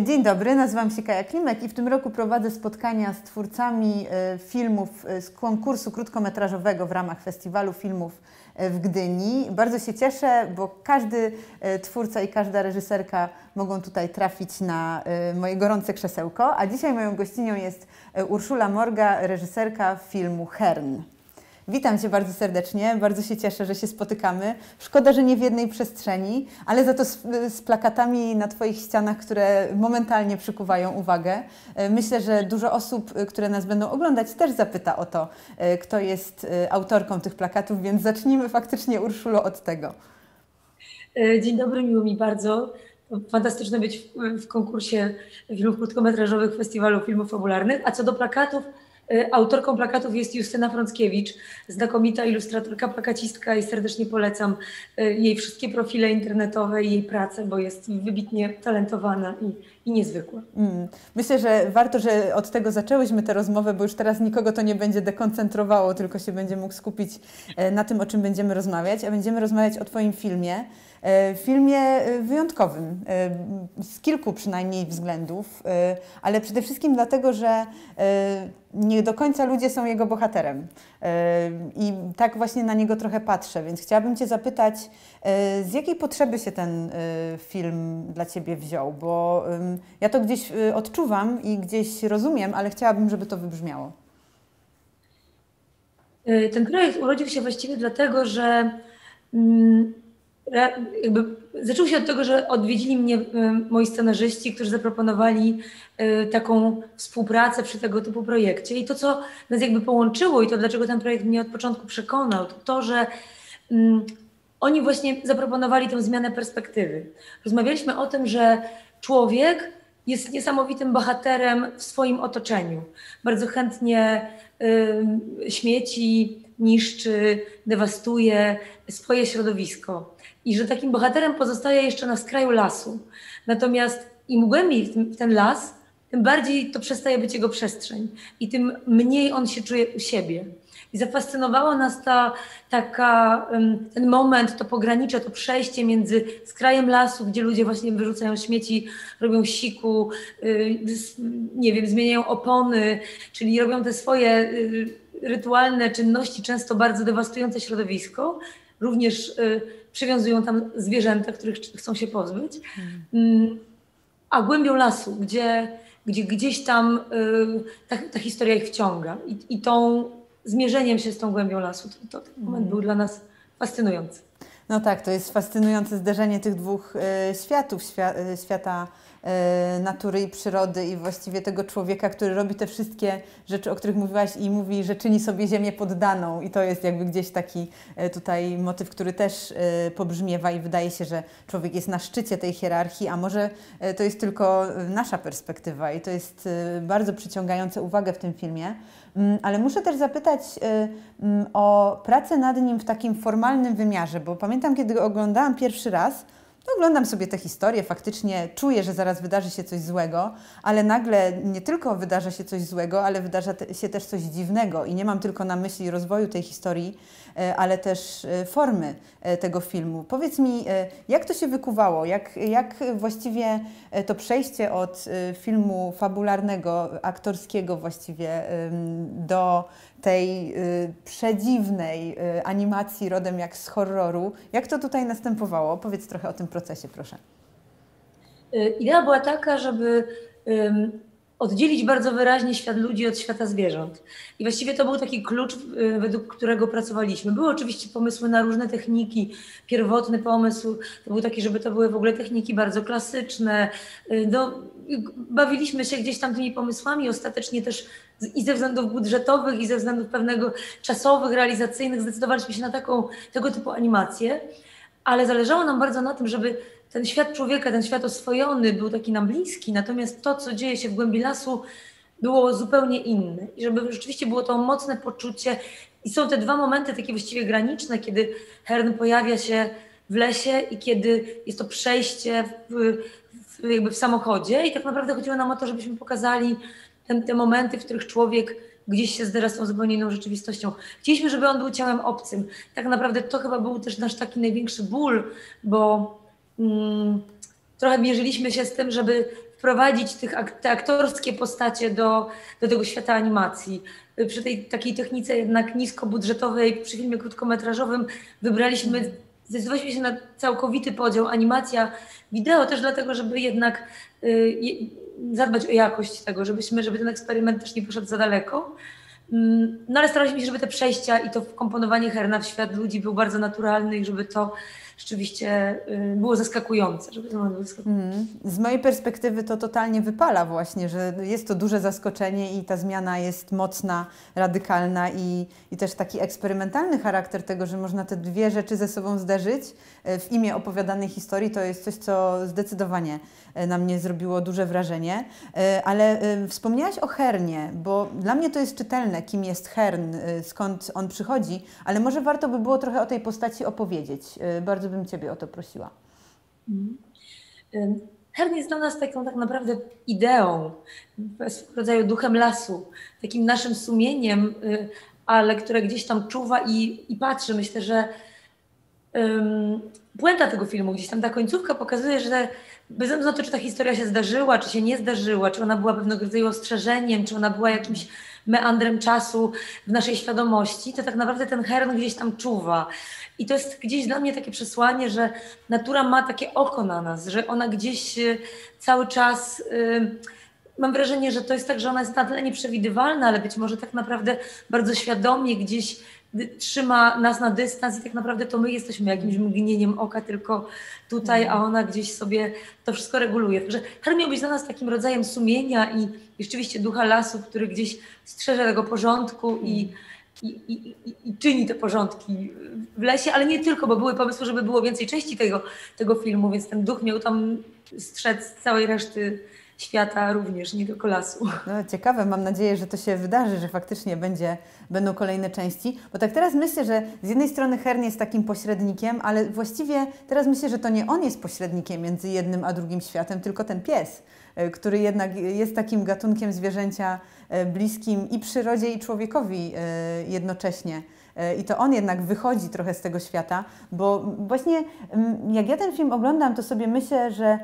Dzień dobry, nazywam się Kaja Klimek i w tym roku prowadzę spotkania z twórcami filmów z konkursu krótkometrażowego w ramach Festiwalu Filmów w Gdyni. Bardzo się cieszę, bo każdy twórca i każda reżyserka mogą tutaj trafić na moje gorące krzesełko, a dzisiaj moją gościnią jest Urszula Morga, reżyserka filmu Hern. Witam Cię bardzo serdecznie, bardzo się cieszę, że się spotykamy. Szkoda, że nie w jednej przestrzeni, ale za to z plakatami na Twoich ścianach, które momentalnie przykuwają uwagę. Myślę, że dużo osób, które nas będą oglądać, też zapyta o to, kto jest autorką tych plakatów, więc zacznijmy faktycznie, Urszulo, od tego. Dzień dobry, miło mi bardzo. Fantastyczne być w konkursie filmów krótkometrażowych Festiwalu Filmów Fabularnych. A co do plakatów, autorką plakatów jest Justyna Frąckiewicz, znakomita ilustratorka, plakacistka i serdecznie polecam jej wszystkie profile internetowe i jej pracę, bo jest wybitnie talentowana i niezwykła. Myślę, że warto, że od tego zaczęłyśmy tę rozmowę, bo już teraz nikogo to nie będzie dekoncentrowało, tylko się będzie mógł skupić na tym, o czym będziemy rozmawiać, a będziemy rozmawiać o Twoim filmie. Filmie wyjątkowym, z kilku przynajmniej względów, ale przede wszystkim dlatego, że nie do końca ludzie są jego bohaterem i tak właśnie na niego trochę patrzę, więc chciałabym Cię zapytać, z jakiej potrzeby się ten film dla Ciebie wziął, bo ja to gdzieś odczuwam i gdzieś rozumiem, ale chciałabym, żeby to wybrzmiało. Ten projekt urodził się właściwie dlatego, że zaczął się od tego, że odwiedzili mnie moi scenarzyści, którzy zaproponowali taką współpracę przy tego typu projekcie. I to, co nas jakby połączyło i to, dlaczego ten projekt mnie od początku przekonał, to, że oni właśnie zaproponowali tę zmianę perspektywy. Rozmawialiśmy o tym, że człowiek jest niesamowitym bohaterem w swoim otoczeniu. Bardzo chętnie śmieci, niszczy, dewastuje swoje środowisko. I że takim bohaterem pozostaje jeszcze na skraju lasu. Natomiast im głębiej w ten las, tym bardziej to przestaje być jego przestrzeń. I tym mniej on się czuje u siebie. I zafascynowało nas ten moment, to pogranicze, to przejście między skrajem lasu, gdzie ludzie właśnie wyrzucają śmieci, robią siku, nie wiem, zmieniają opony, czyli robią te swoje rytualne czynności, często bardzo dewastujące środowisko. Również przywiązują tam zwierzęta, których chcą się pozbyć. A głębią lasu, gdzie gdzieś tam ta historia ich wciąga. I tą zmierzeniem się z tą głębią lasu, to ten moment był dla nas fascynujący. No tak, to jest fascynujące zderzenie tych dwóch światów, świata natury i przyrody i właściwie tego człowieka, który robi te wszystkie rzeczy, o których mówiłaś i mówi, że czyni sobie ziemię poddaną i to jest jakby gdzieś taki tutaj motyw, który też pobrzmiewa i wydaje się, że człowiek jest na szczycie tej hierarchii, a może to jest tylko nasza perspektywa i to jest bardzo przyciągające uwagę w tym filmie. Ale muszę też zapytać o pracę nad nim w takim formalnym wymiarze, bo pamiętam, kiedy go oglądałam pierwszy raz, to oglądam sobie tę historię, faktycznie czuję, że zaraz wydarzy się coś złego, ale nagle nie tylko wydarza się coś złego, ale wydarza się też coś dziwnego i nie mam tylko na myśli rozwoju tej historii, ale też formy tego filmu. Powiedz mi, jak to się wykuwało? Jak właściwie to przejście od filmu fabularnego, aktorskiego właściwie do tej przedziwnej animacji rodem jak z horroru. Jak to tutaj następowało? Powiedz trochę o tym procesie, proszę. Idea była taka, żeby oddzielić bardzo wyraźnie świat ludzi od świata zwierząt. I właściwie to był taki klucz, według którego pracowaliśmy. Były oczywiście pomysły na różne techniki. Pierwotny pomysł to był taki, żeby to były w ogóle techniki bardzo klasyczne. Bawiliśmy się gdzieś tam tymi pomysłami. Ostatecznie też i ze względów budżetowych, i ze względów pewnego czasowych, realizacyjnych zdecydowaliśmy się na tego typu animację. Ale zależało nam bardzo na tym, żeby ten świat człowieka, ten świat oswojony był taki nam bliski, natomiast to, co dzieje się w głębi lasu, było zupełnie inne. I żeby rzeczywiście było to mocne poczucie. I są te dwa momenty takie właściwie graniczne, kiedy Hern pojawia się w lesie i kiedy jest to przejście jakby w samochodzie. I tak naprawdę chodziło nam o to, żebyśmy pokazali te momenty, w których człowiek gdzieś się zderza z tą zupełnie inną rzeczywistością. Chcieliśmy, żeby on był ciałem obcym. Tak naprawdę to chyba był też nasz taki największy ból, bo trochę mierzyliśmy się z tym, żeby wprowadzić te aktorskie postacie do tego świata animacji. Przy tej takiej technice jednak niskobudżetowej, przy filmie krótkometrażowym zdecydowaliśmy się na całkowity podział animacja, wideo, też dlatego, żeby jednak zadbać o jakość tego, żeby ten eksperyment też nie poszedł za daleko. No ale staraliśmy się, żeby te przejścia i to wkomponowanie Herna w świat ludzi był bardzo naturalny i żeby to rzeczywiście było zaskakujące. Z mojej perspektywy to totalnie wypala właśnie, że jest to duże zaskoczenie i ta zmiana jest mocna, radykalna i też taki eksperymentalny charakter tego, że można te dwie rzeczy ze sobą zderzyć w imię opowiadanej historii, to jest coś, co zdecydowanie na mnie zrobiło duże wrażenie. Ale wspomniałaś o Hernie, bo dla mnie to jest czytelne, kim jest Hern, skąd on przychodzi, ale może warto by było trochę o tej postaci opowiedzieć. Bardzo bym Ciebie o to prosiła. Hern jest dla nas taką tak naprawdę ideą, w rodzaju duchem lasu, takim naszym sumieniem, ale które gdzieś tam czuwa i patrzy. Myślę, że puenta tego filmu, gdzieś tam ta końcówka pokazuje, że bez względu na to, czy ta historia się zdarzyła, czy się nie zdarzyła, czy ona była pewnego rodzaju ostrzeżeniem, czy ona była jakimś meandrem czasu w naszej świadomości, to tak naprawdę ten Hern gdzieś tam czuwa. I to jest gdzieś dla mnie takie przesłanie, że natura ma takie oko na nas, że ona gdzieś cały czas... Mam wrażenie, że to jest tak, że ona jest na tyle nieprzewidywalna, ale być może tak naprawdę bardzo świadomie gdzieś trzyma nas na dystans i tak naprawdę to my jesteśmy jakimś mgnieniem oka tylko tutaj, a ona gdzieś sobie to wszystko reguluje. Także Hern miał być dla nas takim rodzajem sumienia i rzeczywiście ducha lasu, który gdzieś strzeże tego porządku i czyni te porządki w lesie, ale nie tylko, bo były pomysły, żeby było więcej części tego filmu, więc ten duch miał tam strzec całej reszty świata również, nie tylko lasu. No, ciekawe, mam nadzieję, że to się wydarzy, że faktycznie będą kolejne części, bo tak teraz myślę, że z jednej strony Hern jest takim pośrednikiem, ale właściwie teraz myślę, że to nie on jest pośrednikiem między jednym a drugim światem, tylko ten pies, który jednak jest takim gatunkiem zwierzęcia bliskim i przyrodzie, i człowiekowi jednocześnie. I to on jednak wychodzi trochę z tego świata, bo właśnie jak ja ten film oglądam, to sobie myślę, że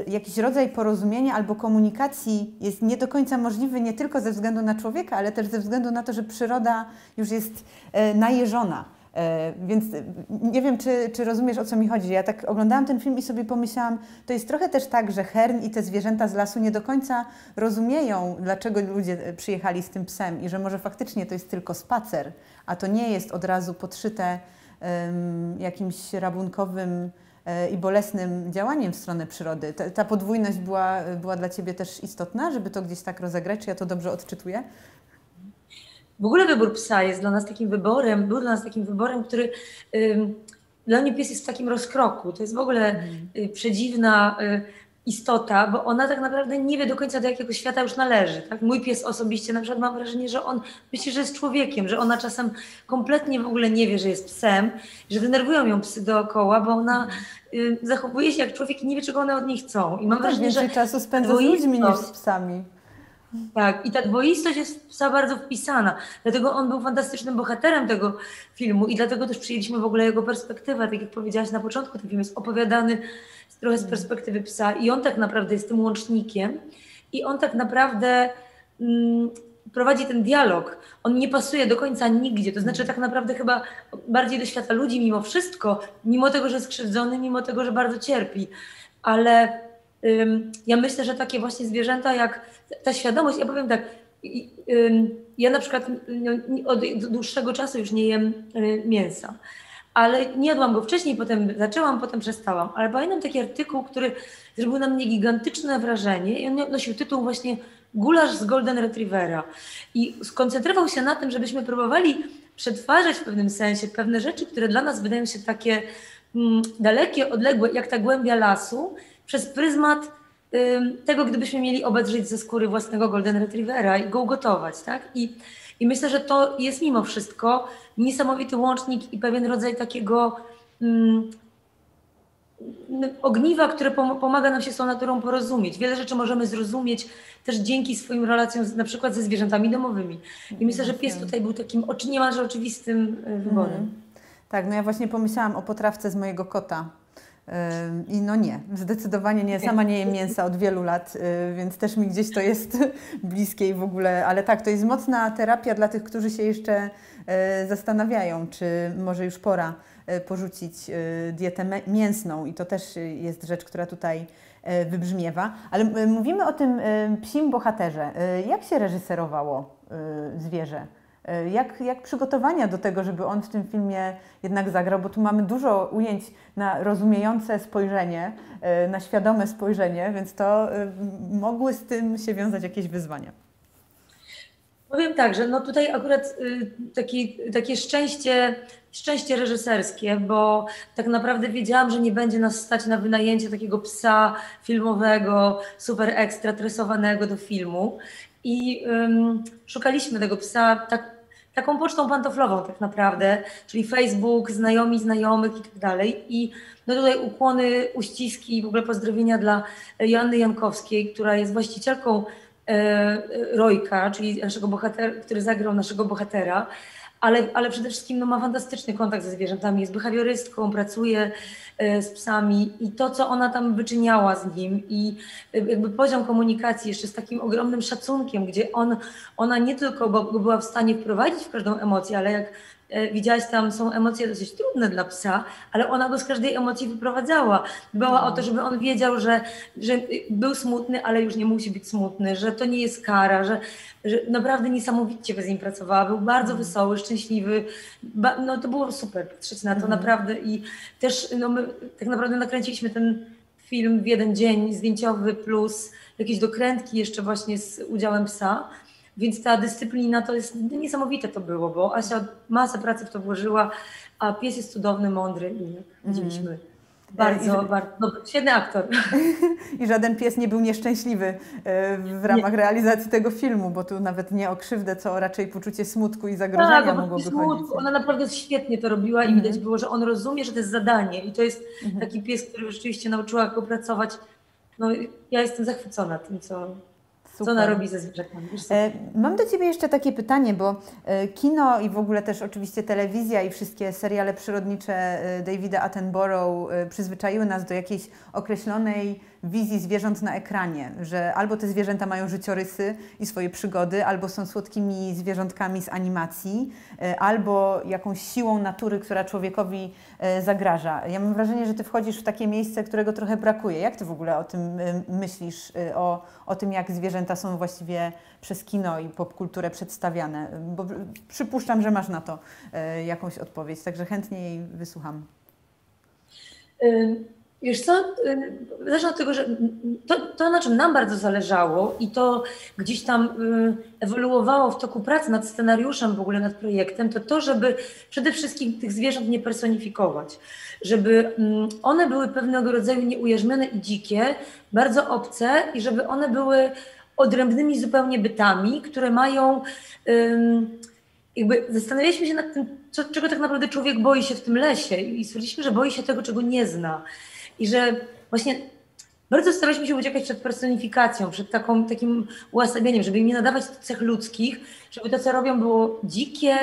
jakiś rodzaj porozumienia albo komunikacji jest nie do końca możliwy nie tylko ze względu na człowieka, ale też ze względu na to, że przyroda już jest najeżona. Więc nie wiem, czy rozumiesz, o co mi chodzi. Ja tak oglądałam ten film i sobie pomyślałam, to jest trochę też tak, że Hern i te zwierzęta z lasu nie do końca rozumieją, dlaczego ludzie przyjechali z tym psem i że może faktycznie to jest tylko spacer, a to nie jest od razu podszyte jakimś rabunkowym i bolesnym działaniem w stronę przyrody. Ta podwójność była dla Ciebie też istotna, żeby to gdzieś tak rozegrać? Czy ja to dobrze odczytuję? W ogóle wybór psa jest dla nas takim wyborem, był dla nas takim wyborem, który dla mnie pies jest w takim rozkroku. To jest w ogóle przedziwna istota, bo ona tak naprawdę nie wie do końca, do jakiego świata już należy. Tak? Mój pies osobiście na przykład mam wrażenie, że on myśli, że jest człowiekiem, że ona czasem kompletnie w ogóle nie wie, że jest psem, że denerwują ją psy dookoła, bo ona zachowuje się jak człowiek i nie wie, czego one od niej chcą. I mam wrażenie, że czasu spędza z ludźmi niż z psami. Tak, i ta dwoistość jest w psa bardzo wpisana. Dlatego on był fantastycznym bohaterem tego filmu i dlatego też przyjęliśmy w ogóle jego perspektywę. Tak jak powiedziałaś na początku, ten film jest opowiadany trochę z perspektywy psa i on tak naprawdę jest tym łącznikiem i on tak naprawdę prowadzi ten dialog. On nie pasuje do końca nigdzie, to znaczy tak naprawdę chyba bardziej do świata ludzi mimo wszystko, mimo tego, że jest skrzywdzony, mimo tego, że bardzo cierpi. Ale ja myślę, że takie właśnie zwierzęta jak ta świadomość, ja powiem tak, ja na przykład od dłuższego czasu już nie jem mięsa, ale nie jadłam go wcześniej, potem zaczęłam, potem przestałam, ale pamiętam taki artykuł, który zrobił na mnie gigantyczne wrażenie i on nosił tytuł właśnie Gulasz z Golden Retrievera i skoncentrował się na tym, żebyśmy próbowali przetwarzać w pewnym sensie pewne rzeczy, które dla nas wydają się takie dalekie, odległe, jak ta głębia lasu, przez pryzmat tego, gdybyśmy mieli obedrzeć ze skóry własnego Golden Retrievera i go ugotować, tak? I myślę, że to jest mimo wszystko niesamowity łącznik i pewien rodzaj takiego ogniwa, które pomaga nam się z tą naturą porozumieć. Wiele rzeczy możemy zrozumieć też dzięki swoim relacjom na przykład ze zwierzętami domowymi. I myślę, że pies tutaj był takim niemalże oczywistym wyborem. Tak, no ja właśnie pomyślałam o potrawce z mojego kota, I no nie, zdecydowanie nie. Sama nie jem mięsa od wielu lat, więc też mi gdzieś to jest bliskie i w ogóle, ale tak, to jest mocna terapia dla tych, którzy się jeszcze zastanawiają, czy może już pora porzucić dietę mięsną i to też jest rzecz, która tutaj wybrzmiewa. Ale mówimy o tym psim bohaterze. Jak się reżyserowało zwierzę? Jak przygotowania do tego, żeby on w tym filmie jednak zagrał, bo tu mamy dużo ujęć na rozumiejące spojrzenie, na świadome spojrzenie, więc to mogły z tym się wiązać jakieś wyzwania. Powiem tak, że no tutaj akurat takie szczęście reżyserskie, bo tak naprawdę wiedziałam, że nie będzie nas stać na wynajęcie takiego psa filmowego, super ekstra tresowanego do filmu i szukaliśmy tego psa taką pocztą pantoflową tak naprawdę, czyli Facebook, znajomi znajomych i tak dalej. I no tutaj ukłony, uściski i w ogóle pozdrowienia dla Joanny Jankowskiej, która jest właścicielką Rojka, czyli naszego bohatera, który zagrał naszego bohatera, ale przede wszystkim no, ma fantastyczny kontakt ze zwierzętami, jest behawiorystką, pracuje z psami i to, co ona tam wyczyniała z nim i jakby poziom komunikacji jeszcze z takim ogromnym szacunkiem, gdzie ona nie tylko go była w stanie wprowadzić w każdą emocję, ale jak widziałaś, tam są emocje dosyć trudne dla psa, ale ona go z każdej emocji wyprowadzała. Dbała o to, żeby on wiedział, że był smutny, ale już nie musi być smutny, że to nie jest kara, że naprawdę niesamowicie z nim pracowała. Był bardzo wesoły, szczęśliwy. No to było super patrzeć na to naprawdę i też no, my tak naprawdę nakręciliśmy ten film w jeden dzień zdjęciowy plus jakieś dokrętki jeszcze właśnie z udziałem psa. Więc ta dyscyplina to jest niesamowite to było, bo Asia masę pracy w to włożyła, a pies jest cudowny, mądry i jak widzieliśmy. Bardzo świetny aktor. I żaden pies nie był nieszczęśliwy w ramach realizacji tego filmu, bo tu nawet nie o krzywdę, co raczej poczucie smutku i zagrożenia mogłoby chodzić. Ona naprawdę świetnie to robiła i widać było, że on rozumie, że to jest zadanie i to jest taki pies, który rzeczywiście nauczyła go pracować. No, ja jestem zachwycona tym, co ona robi ze zwierzętami. Mam do Ciebie jeszcze takie pytanie, bo kino i w ogóle też oczywiście telewizja i wszystkie seriale przyrodnicze Davida Attenborough przyzwyczaiły nas do jakiejś określonej wizji zwierząt na ekranie, że albo te zwierzęta mają życiorysy i swoje przygody, albo są słodkimi zwierzątkami z animacji, albo jakąś siłą natury, która człowiekowi zagraża. Ja mam wrażenie, że Ty wchodzisz w takie miejsce, którego trochę brakuje. Jak Ty w ogóle o tym myślisz, o tym, jak zwierzęta są właściwie przez kino i popkulturę przedstawiane? Bo przypuszczam, że masz na to jakąś odpowiedź, także chętnie jej wysłucham. Wiesz co, zacznę od tego, że to, na czym nam bardzo zależało i to gdzieś tam ewoluowało w toku pracy nad scenariuszem, w ogóle nad projektem, to, żeby przede wszystkim tych zwierząt nie personifikować, żeby one były pewnego rodzaju nieujarzmione i dzikie, bardzo obce i żeby one były odrębnymi zupełnie bytami, które mają... Jakby zastanawialiśmy się nad tym, czego tak naprawdę człowiek boi się w tym lesie i stwierdziliśmy, że boi się tego, czego nie zna. I że właśnie bardzo staraliśmy się uciekać przed personifikacją, przed takim uosabieniem, żeby im nie nadawać cech ludzkich, żeby to, co robią, było dzikie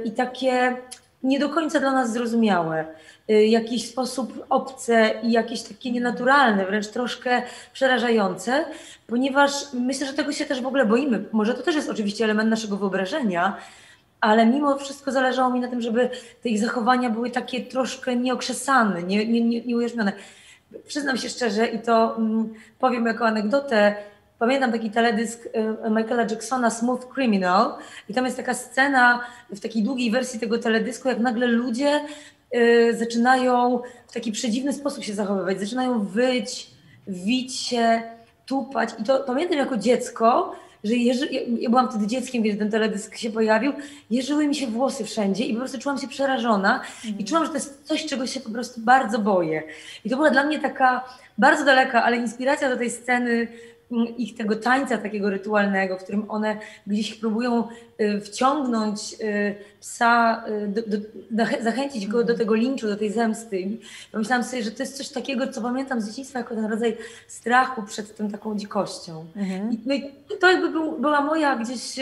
i takie nie do końca dla nas zrozumiałe. W jakiś sposób obce i jakieś takie nienaturalne, wręcz troszkę przerażające, ponieważ myślę, że tego się też w ogóle boimy. Może to też jest oczywiście element naszego wyobrażenia, ale mimo wszystko zależało mi na tym, żeby te ich zachowania były takie troszkę nieokrzesane, nieujarzmione. Przyznam się szczerze i to powiem jako anegdotę. Pamiętam taki teledysk Michaela Jacksona Smooth Criminal i tam jest taka scena w takiej długiej wersji tego teledysku, jak nagle ludzie zaczynają w taki przedziwny sposób się zachowywać, zaczynają wyć, wić się, tupać i to pamiętam jako dziecko, że ja byłam wtedy dzieckiem, kiedy ten teledysk się pojawił, jeżyły mi się włosy wszędzie i po prostu czułam się przerażona i czułam, że to jest coś, czego się po prostu bardzo boję. I to była dla mnie taka bardzo daleka, ale inspiracja do tej sceny ich tego tańca takiego rytualnego, w którym one gdzieś próbują wciągnąć psa, zachęcić go do tego linczu, do tej zemsty. I pomyślałam sobie, że to jest coś takiego, co pamiętam z dzieciństwa jako ten rodzaj strachu przed tą taką dzikością. No i to jakby była moja gdzieś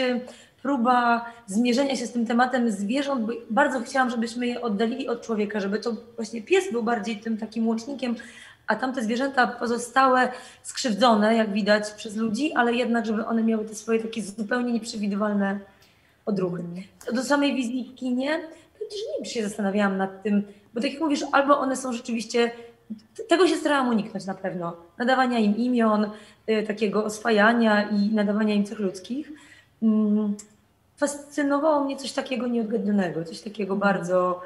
próba zmierzenia się z tym tematem zwierząt, bo bardzo chciałam, żebyśmy je oddalili od człowieka, żeby to właśnie pies był bardziej tym takim łącznikiem, a tamte zwierzęta pozostałe skrzywdzone, jak widać, przez ludzi, ale jednak, żeby one miały te swoje takie zupełnie nieprzewidywalne odruchy. Do samej wizji w kinie, to też nie wiem, czy się zastanawiałam nad tym, bo tak jak mówisz, albo one są rzeczywiście, tego się starałam uniknąć na pewno, nadawania im imion, takiego oswajania i nadawania im cech ludzkich. Fascynowało mnie coś takiego nieodgadnionego, coś takiego bardzo,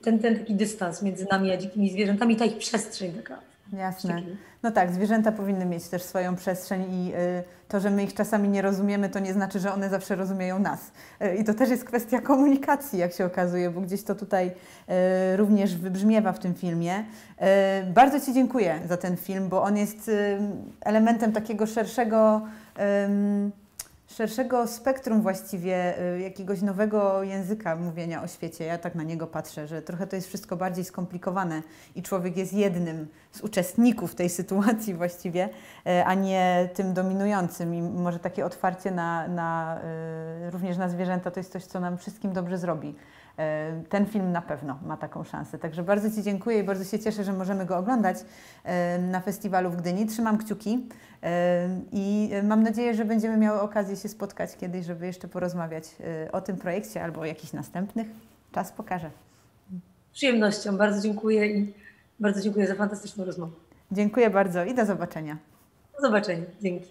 ten taki dystans między nami a dzikimi zwierzętami, ta ich przestrzeń taka. Jasne. No tak, zwierzęta powinny mieć też swoją przestrzeń i to, że my ich czasami nie rozumiemy, to nie znaczy, że one zawsze rozumieją nas. I to też jest kwestia komunikacji, jak się okazuje, bo gdzieś to tutaj również wybrzmiewa w tym filmie. Bardzo Ci dziękuję za ten film, bo on jest elementem takiego szerszego spektrum właściwie jakiegoś nowego języka mówienia o świecie. Ja tak na niego patrzę, że trochę to jest wszystko bardziej skomplikowane i człowiek jest jednym z uczestników tej sytuacji właściwie, a nie tym dominującym. I może takie otwarcie również na zwierzęta to jest coś, co nam wszystkim dobrze zrobi. Ten film na pewno ma taką szansę. Także bardzo Ci dziękuję i bardzo się cieszę, że możemy go oglądać na festiwalu w Gdyni. Trzymam kciuki i mam nadzieję, że będziemy miały okazję się spotkać kiedyś, żeby jeszcze porozmawiać o tym projekcie albo o jakichś następnych. Czas pokaże. Z przyjemnością. Bardzo dziękuję i bardzo dziękuję za fantastyczną rozmowę. Dziękuję bardzo i do zobaczenia. Do zobaczenia. Dzięki.